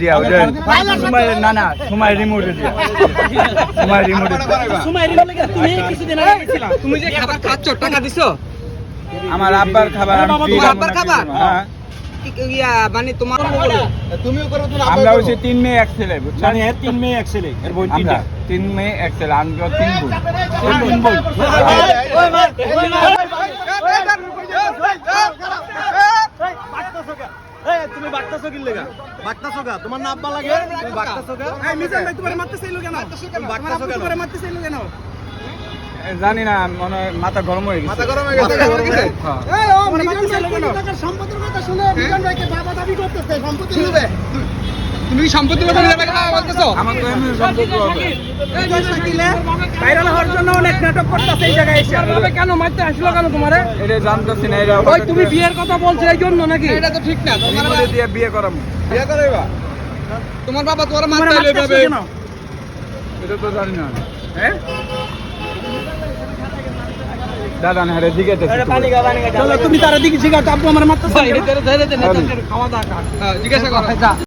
দিয়া ওই সময় না সময় রিমোটে দিয়া সময় রিমোটে সময় রিমোট লাগে তুমি কিছুদিন আগে গেছিলা তুমি যে খাবার খাচ্ছ টাকা দিছো আমার আব্বার খাবার আমি তোমার আব্বার খাবার? হ্যাঁ ইয়া মানে তোমার তুমিও করো তোমার আমরা হচ্ছে 3 মেয়ে 1 ছেলে বুঝছেন জানি 3 মেয়ে 1 ছেলে এর বোন আমরা 3টা 3 মেয়ে 1 ছেলে আমি 3 বোন তুমি বাগতাছো কি লাগা বাগতাছো গা তোমার না আব্বা লাগে তুমি বাগতাছো গা এই মিজান ভাই তোমারে মারতে চাইলো কেন বাগতাছো কেন তোমারে মারতে চাইলো কেন জানি না মনে হয় মাথা গরম হয়ে গেছে মাথা গরম হয়ে গেছে হ্যাঁ এই ও মিজান ভাই কোটি টাকার সম্পত্তির কথা শুনে মিজান ভাইকে বাবা দাবি করতেছে সম্পত্তি নেবে তুমি সম্পত্তি কথা নিয়ে কথা বলতেছো আমার তো এমনি সম্পর্ক হবে ভাইরাল হওয়ার জন্য অনেক নাটক করতেছে এই জায়গায় এসে তোমার কেন মারতে আসলো কেন তোমারে এটা জানতেছি না এটা ওই তুমি বিয়ের কথা বলছো এই জন্য নাকি এটা তো ঠিক না তোমার রিমোটে দিয়ে বিয়ে করাম বিয়ে করাইবা তোমার বাবা তোমার মারতে আইলো এভাবে এটা তো জানি না হ্যাঁ দাদা না রে দিকে তো চলো তুমি তার দিকে জিগাও তো আব্বু আমার মারতে খাওয়া দাওয়া জিজ্ঞাসা করো